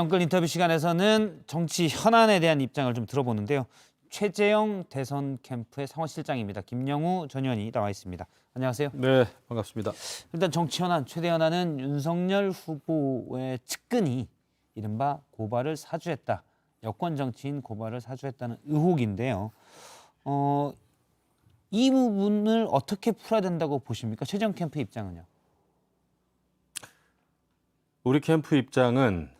정권 인터뷰 시간에서는 정치 현안에 대한 입장을 좀 들어보는데요. 최재형 대선 캠프의 상황실장입니다. 김영우 전 의원이 나와 있습니다. 안녕하세요. 네, 반갑습니다. 일단 정치 현안, 최대 현안은 윤석열 후보의 측근이 이른바 고발을 사주했다. 여권 정치인 고발을 사주했다는 의혹인데요. 이 부분을 어떻게 풀어야 된다고 보십니까? 최재형 캠프 입장은요? 우리 캠프 입장은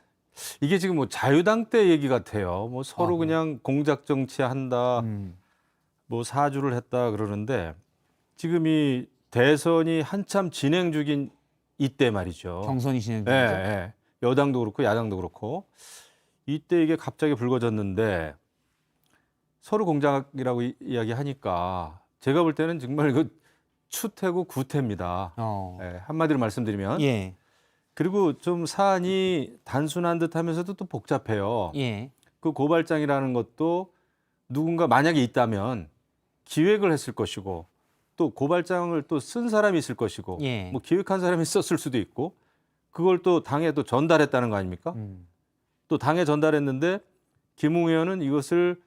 이게 지금 뭐 자유당 때 얘기 같아요. 뭐 서로 그냥 공작 정치한다, 뭐 사주를 했다 그러는데 지금 이 대선이 한참 진행 중인 이때 말이죠. 경선이 진행 중이죠. 예. 여당도 그렇고 야당도 그렇고 이때 이게 갑자기 불거졌는데 서로 공작이라고 이야기하니까 제가 볼 때는 정말 그 추태고 구태입니다. 예, 한마디로 말씀드리면. 예. 그리고 좀 사안이 단순한 듯하면서도 또 복잡해요. 예. 그 고발장이라는 것도 누군가 만약에 있다면 기획을 했을 것이고 또 고발장을 또 쓴 사람이 있을 것이고 예. 뭐 기획한 사람이 썼을 수도 있고 그걸 또 당에 또 전달했다는 거 아닙니까? 또 당에 전달했는데 김웅 의원은 이것을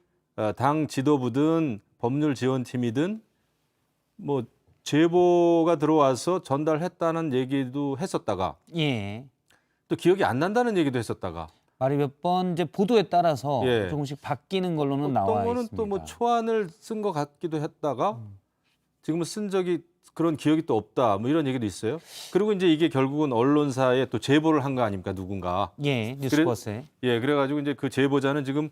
당 지도부든 법률지원팀이든 뭐 제보가 들어와서 전달했다는 얘기도 했었다가 예. 또 기억이 안 난다는 얘기도 했었다가 말이 몇 번 이제 보도에 따라서 예. 조금씩 바뀌는 걸로는 어떤 나와 거는 있습니다. 또 뭐 초안을 쓴 것 같기도 했다가 지금은 쓴 적이 그런 기억이 또 없다 뭐 이런 얘기도 있어요. 그리고 이제 이게 결국은 언론사에 또 제보를 한 거 아닙니까 누군가. 예, 뉴스버스에. 예, 그래가지고 이제 그 제보자는 지금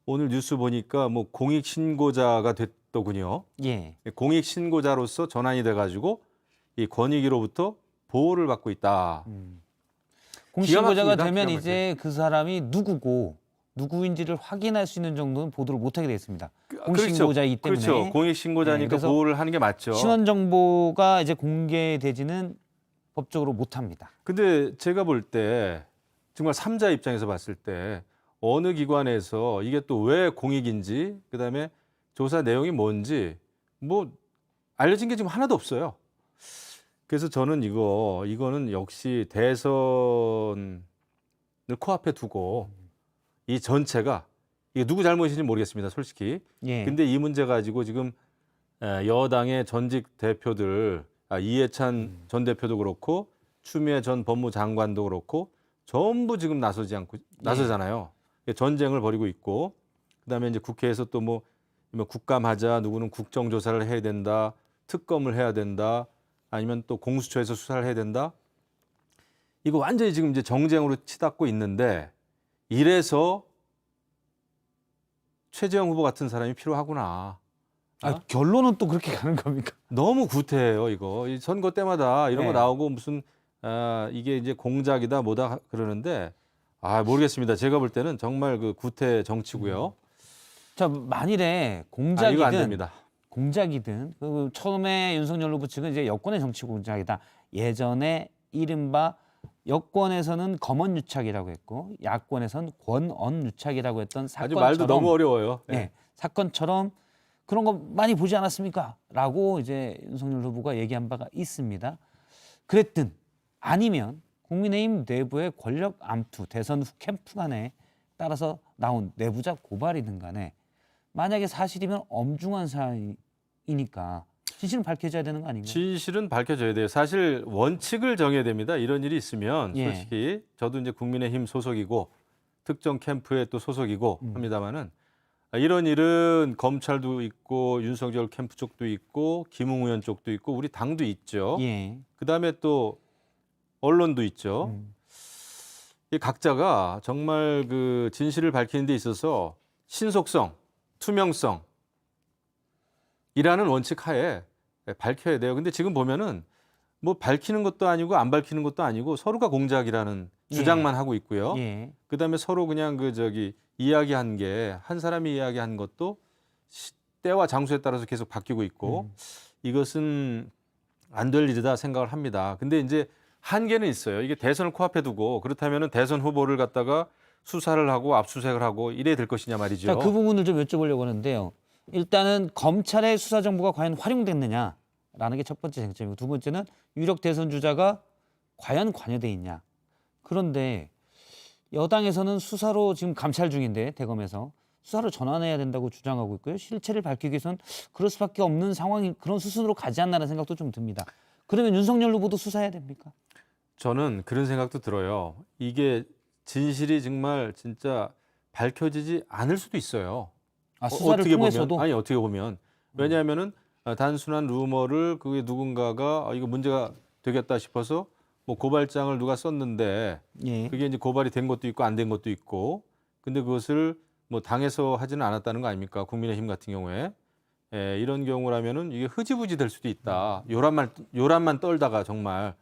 오늘 뉴스 보니까 뭐 공익 신고자가 됐더군요. 예. 공익 신고자로서 전환이 돼가지고 이 권익위로부터 보호를 받고 있다. 공신고자가 기가 되면 막힙니다. 이제 그 사람이 누구고 누구인지를 확인할 수 있는 정도는 보도를 못하게 돼 있습니다. 공신고자이기 때문에. 그렇죠. 공익 신고자니까 네, 그래서 보호를 하는 게 맞죠. 신원 정보가 이제 공개되지는 법적으로 못합니다. 근데 제가 볼 때 정말 삼자 입장에서 봤을 때 어느 기관에서 이게 또 왜 공익인지 그다음에 조사 내용이 뭔지 뭐 알려진 게 지금 하나도 없어요. 그래서 저는 이거는 역시 대선을 코앞에 두고 이 전체가 이게 누구 잘못인지 모르겠습니다, 솔직히. 예. 근데 이 문제 가지고 지금 여당의 전직 대표들 이해찬 전 대표도 그렇고 추미애 전 법무장관도 그렇고 전부 지금 나서잖아요. 전쟁을 벌이고 있고 그다음에 이제 국회에서 또 뭐 국감하자 누구는 국정조사를 해야 된다, 특검을 해야 된다, 아니면 또 공수처에서 수사를 해야 된다. 이거 완전히 지금 이제 정쟁으로 치닫고 있는데 이래서 최재형 후보 같은 사람이 필요하구나. 결론은 또 그렇게 가는 겁니까? 너무 구태해요, 이거. 이 선거 때마다 이런 거 네. 나오고 무슨 이게 이제 공작이다 뭐다 그러는데 모르겠습니다. 제가 볼 때는 정말 그 구태 정치고요. 자, 만일에 이거 안 공작이든 됩니다. 공작이든 그 처음에 윤석열 후보 측은 이제 여권의 정치 공작이다. 예전에 이른바 여권에서는 검언유착이라고 했고 야권에서는 권언유착이라고 했던 아주 사건처럼 말도 너무 어려워요. 네, 사건처럼 그런 거 많이 보지 않았습니까? 라고 이제 윤석열 후보가 얘기한 바가 있습니다. 그랬든 아니면 국민의힘 내부의 권력 암투, 대선 후 캠프 간에 따라서 나온 내부자 고발이든 간에 만약에 사실이면 엄중한 사안이니까 진실은 밝혀져야 되는 거 아닌가요? 진실은 밝혀져야 돼요. 사실 원칙을 정해야 됩니다. 이런 일이 있으면 예. 솔직히 저도 이제 국민의힘 소속이고 특정 캠프에 또 소속이고 합니다만은 이런 일은 검찰도 있고 윤석열 캠프 쪽도 있고 김웅 의원 쪽도 있고 우리 당도 있죠. 예. 그다음에 또 언론도 있죠. 이 각자가 정말 그 진실을 밝히는 데 있어서 신속성, 투명성 이라는 원칙 하에 밝혀야 돼요. 근데 지금 보면은 뭐 밝히는 것도 아니고 안 밝히는 것도 아니고 서로가 공작이라는 주장만 하고 있고요. 예. 그다음에 서로 그냥 이야기한 게 한 사람이 이야기한 것도 때와 장소에 따라서 계속 바뀌고 있고 이것은 안 될 일이다 생각을 합니다. 근데 이제 한계는 있어요. 이게 대선을 코앞에 두고 그렇다면은 대선 후보를 갖다가 수사를 하고 압수수색을 하고 이래야 될 것이냐 말이죠. 자, 그 부분을 좀 여쭤보려고 하는데요. 일단은 검찰의 수사 정보가 과연 활용됐느냐라는 게 첫 번째 쟁점이고 두 번째는 유력 대선 주자가 과연 관여돼 있냐. 그런데 여당에서는 수사로 지금 감찰 중인데 대검에서 수사로 전환해야 된다고 주장하고 있고요. 실체를 밝히기 위해서는 그럴 수밖에 없는 상황이 그런 수순으로 가지 않나라는 생각도 좀 듭니다. 그러면 윤석열 후보도 수사해야 됩니까? 저는 그런 생각도 들어요. 이게 진실이 정말 진짜 밝혀지지 않을 수도 있어요. 아, 수사를 어떻게 통해서도 보면 아니 어떻게 보면 왜냐하면은 단순한 루머를 그게 누군가가 이거 문제가 되겠다 싶어서 뭐 고발장을 누가 썼는데 예. 그게 이제 고발이 된 것도 있고 안 된 것도 있고 근데 그것을 뭐 당해서 하지는 않았다는 거 아닙니까? 국민의힘 같은 경우에 이런 경우라면은 이게 흐지부지 될 수도 있다. 요란만 떨다가 정말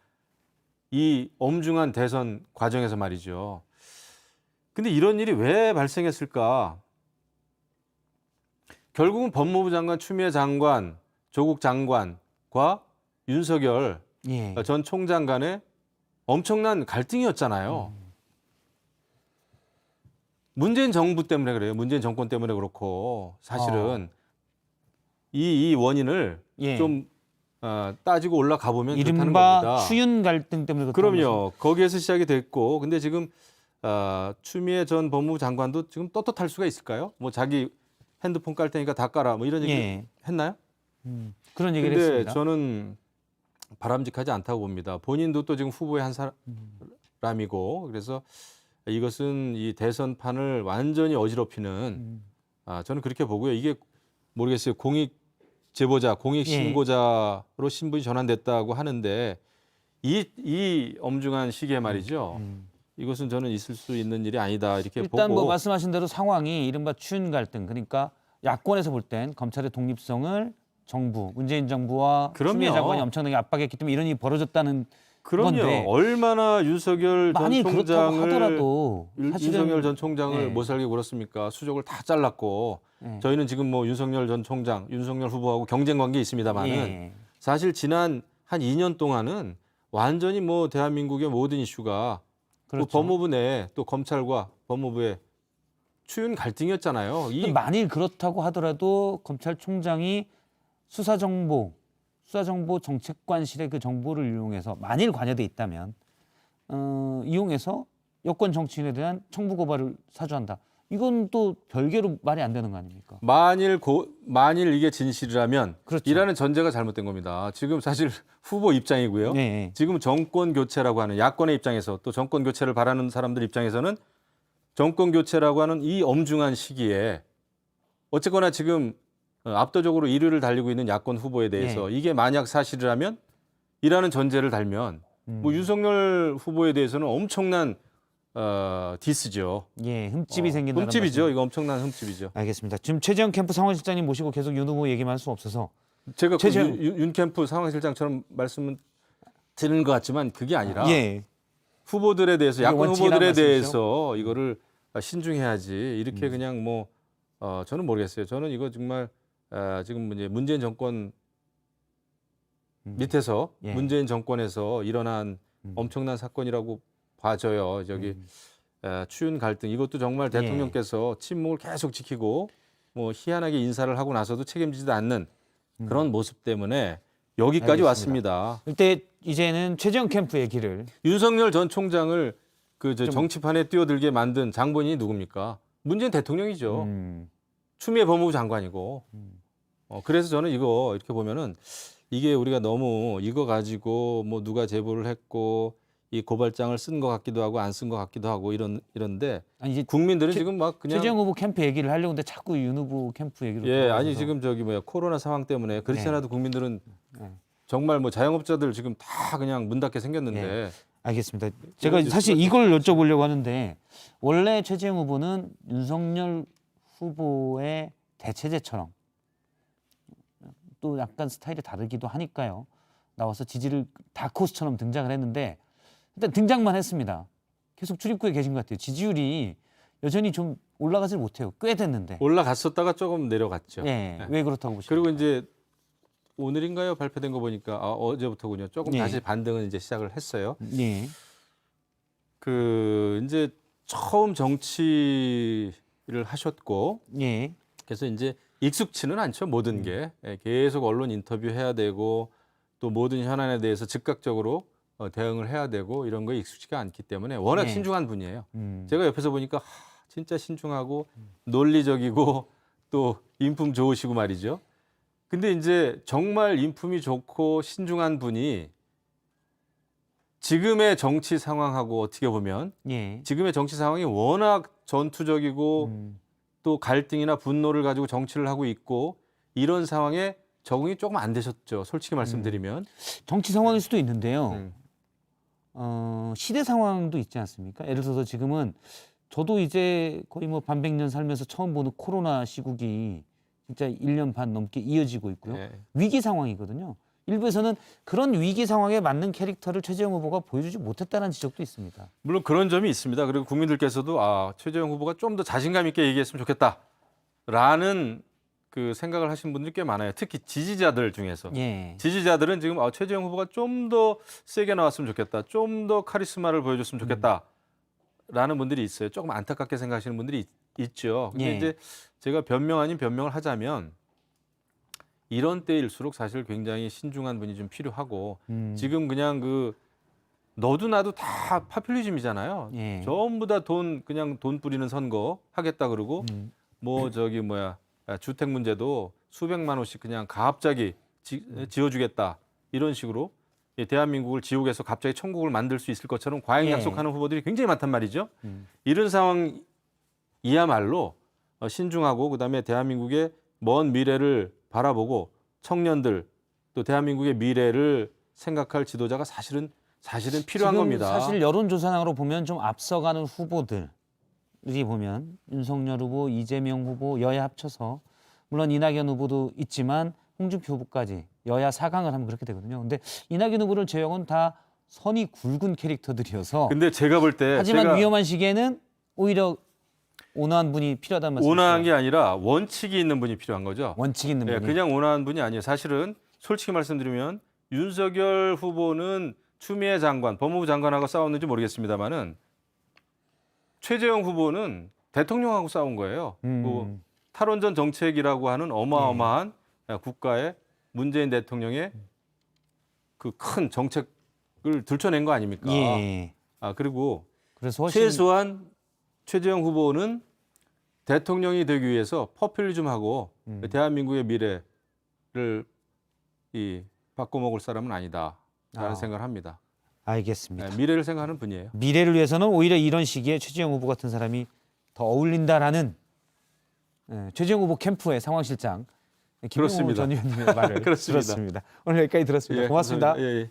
이 엄중한 대선 과정에서 말이죠. 근데 이런 일이 왜 발생했을까? 결국은 법무부 장관 추미애 장관, 조국 장관과 윤석열 예. 전 총장 간의 엄청난 갈등이었잖아요. 문재인 정부 때문에 그래요. 문재인 정권 때문에 그렇고 사실은 이 원인을 예. 좀 따지고 올라가 보면 좋다는 이른바 겁니다. 추윤 갈등 때문에 그렇다는 거죠. 그럼요. 거기에서 시작이 됐고, 근데 지금 추미애 전 법무부 장관도 지금 떳떳할 수가 있을까요? 뭐 자기 핸드폰 깔 테니까 다 깔아, 뭐 이런 얘기 예. 했나요? 그런 얘기를 근데 했습니다. 저는 바람직하지 않다고 봅니다. 본인도 또 지금 후보의 한 사람이고, 그래서 이것은 이 대선판을 완전히 어지럽히는 저는 그렇게 보고요. 이게 모르겠어요. 공익 제보자, 공익 예. 신고자로 신분이 전환됐다고 하는데 이 엄중한 시기에 말이죠. 이것은 저는 있을 수 있는 일이 아니다 이렇게 일단 보고 뭐 말씀하신 대로 상황이 이른바 추윤 갈등, 그러니까 야권에서 볼 땐 검찰의 독립성을 정부, 문재인 정부와 그럼요. 추미애 장관이 엄청나게 압박했기 때문에 이런 일이 벌어졌다는 그럼요. 건데 얼마나 윤석열 전 만일 그렇다고 총장을 하더라도 사실은 윤석열 전 총장을 예. 못 살게 굴었습니까? 수족을 다 잘랐고 예. 저희는 지금 뭐 윤석열 전 총장, 윤석열 후보하고 경쟁 관계에 있습니다만은 예. 사실 지난 한 2년 동안은 완전히 뭐 대한민국의 모든 이슈가 그렇죠. 또 법무부 내에 또 검찰과 법무부의 추윤 갈등이었잖아요. 만일 그렇다고 하더라도 검찰총장이 수사정보 정책관실의 그 정보를 이용해서 만일 관여돼 있다면 이용해서 여권 정치인에 대한 청부 고발을 사주한다. 이건 또 별개로 말이 안 되는 거 아닙니까? 만일 이게 진실이라면 그렇죠. 이라는 전제가 잘못된 겁니다. 지금 사실 후보 입장이고요. 네. 지금 정권 교체라고 하는 야권의 입장에서 또 정권 교체를 바라는 사람들 입장에서는 정권 교체라고 하는 이 엄중한 시기에 어쨌거나 지금 압도적으로 1위를 달리고 있는 야권 후보에 대해서 이게 만약 사실이라면 이라는 전제를 달면 뭐 윤석열 후보에 대해서는 엄청난 디스죠. 예, 흠집이 생긴다는 흠집이죠. 말씀. 이거 엄청난 흠집이죠. 알겠습니다. 지금 최재형 캠프 상황실장님 모시고 계속 윤 후보 얘기만 할 수 없어서 제가 최재형- 윤 캠프 상황실장처럼 말씀은 드리는 것 같지만 그게 아니라 예, 후보들에 대해서 야권 원칙이란 후보들에 말씀이시죠? 대해서 이거를 신중해야지 이렇게 그냥 뭐 저는 모르겠어요. 저는 이거 정말 지금 이제 문재인 정권 밑에서 예. 문재인 정권에서 일어난 엄청난 사건이라고 봐져요. 저기 추윤 갈등 이것도 정말 예. 대통령께서 침묵을 계속 지키고 뭐 희한하게 인사를 하고 나서도 책임지지도 않는 그런 모습 때문에 여기까지 알겠습니다. 왔습니다. 이때 이제는 최재형 캠프 얘기를 윤석열 전 총장을 정치판에 뛰어들게 만든 장본인이 누굽니까? 문재인 대통령이죠. 추미애 법무부 장관이고. 그래서 저는 이거 이렇게 보면은 이게 우리가 너무 이거 가지고 뭐 누가 제보를 했고 이 고발장을 쓴 것 같기도 하고 안 쓴 것 같기도 하고 이런데 아니 이제 국민들은 지금 막 그냥 최재형 후보 캠프 얘기를 하려고 하는데 자꾸 윤 후보 캠프 얘기로 예 들어가셔서. 아니 지금 저기 뭐야 코로나 상황 때문에 그렇지 네. 않아도 국민들은 정말 뭐 자영업자들 지금 다 그냥 문 닫게 생겼는데 알겠습니다. 제가 사실 이걸 여쭤보려고 하는데 원래 최재형 후보는 윤석열 후보의 대체제처럼 또 약간 스타일이 다르기도 하니까요. 나와서 지지를 다크호스처럼 등장을 했는데 일단 등장만 했습니다. 계속 출입구에 계신 것 같아요. 지지율이 여전히 좀 올라가질 못해요. 꽤 됐는데. 올라갔었다가 조금 내려갔죠. 예, 왜 그렇다고 보십니까? 그리고 이제 오늘인가요 발표된 거 보니까 어제부터군요. 조금 예. 다시 반등은 이제 시작을 했어요. 예, 이제 처음 정치를 하셨고 예, 그래서 이제 익숙치는 않죠 모든 게 계속 언론 인터뷰 해야 되고 또 모든 현안에 대해서 즉각적으로 대응을 해야 되고 이런 거에 익숙지가 않기 때문에 워낙 네. 신중한 분이에요. 음. 제가 옆에서 보니까 진짜 신중하고 논리적이고 또 인품 좋으시고 말이죠. 근데 이제 정말 인품이 좋고 신중한 분이 지금의 정치 상황하고 어떻게 보면 예. 지금의 정치 상황이 워낙 전투적이고 음. 또 갈등이나 분노를 가지고 정치를 하고 있고 이런 상황에 적응이 조금 안 되셨죠. 솔직히 말씀드리면. 정치 상황일 수도 있는데요. 시대 상황도 있지 않습니까? 예를 들어서 지금은 저도 이제 거의 뭐 반백년 살면서 처음 보는 코로나 시국이 진짜 1년 반 넘게 이어지고 있고요. 예. 위기 상황이거든요. 일부에서는 그런 위기 상황에 맞는 캐릭터를 최재형 후보가 보여주지 못했다는 지적도 있습니다. 물론 그런 점이 있습니다. 그리고 국민들께서도 최재형 후보가 좀 더 자신감 있게 얘기했으면 좋겠다라는 그 생각을 하신 분들이 꽤 많아요. 특히 지지자들 중에서. 예. 지지자들은 지금 최재형 후보가 좀 더 세게 나왔으면 좋겠다. 좀 더 카리스마를 보여줬으면 좋겠다라는 분들이 있어요. 조금 안타깝게 생각하시는 분들이 있죠. 근데 예. 이제 제가 변명 아닌 변명을 하자면 이런 때일수록 사실 굉장히 신중한 분이 좀 필요하고 지금 그냥 그 너도 나도 다 파퓰리즘이잖아요. 예. 전부 다 그냥 돈 뿌리는 선거 하겠다 그러고 뭐 저기 뭐야 주택 문제도 수백만 원씩 그냥 갑자기 지어주겠다 이런 식으로 대한민국을 지옥에서 갑자기 천국을 만들 수 있을 것처럼 과잉 예. 약속하는 후보들이 굉장히 많단 말이죠. 이런 상황이야말로 신중하고 그다음에 대한민국의 먼 미래를 바라보고 청년들 또 대한민국의 미래를 생각할 지도자가 사실은 필요한 지금 겁니다. 사실 여론조사상으로 보면 좀 앞서가는 후보들이 보면 윤석열 후보, 이재명 후보, 여야 합쳐서 물론 이낙연 후보도 있지만 홍준표 후보까지 여야 4강을 하면 그렇게 되거든요. 근데 이낙연 후보를 제외하고는 다 선이 굵은 캐릭터들이어서 근데 제가 볼 때 하지만 위험한 시기에는 오히려 온화한 분이 필요하다는 말씀이시죠. 온화한 게 아니라 원칙이 있는 분이 필요한 거죠. 원칙 있는 분이. 그냥 온화한 분이 아니에요. 사실은 솔직히 말씀드리면 윤석열 후보는 추미애 장관, 법무부 장관하고 싸웠는지 모르겠습니다만은 최재형 후보는 대통령하고 싸운 거예요. 뭐 탈원전 정책이라고 하는 어마어마한 국가의 문재인 대통령의 그 큰 정책을 들춰낸 거 아닙니까? 예. 그리고 그래서 훨씬 최소한 최재형 후보는 대통령이 되기 위해서 포퓰리즘하고 대한민국의 미래를 바꿔먹을 사람은 아니다라는 생각을 합니다. 알겠습니다. 미래를 생각하는 분이에요. 미래를 위해서는 오히려 이런 시기에 최재형 후보 같은 사람이 더 어울린다라는 최재형 후보 캠프의 상황실장 김용호 그렇습니다. 전 의원님의 말을 그렇습니다. 들었습니다. 오늘 여기까지 들었습니다. 고맙습니다. 감사합니다. 예.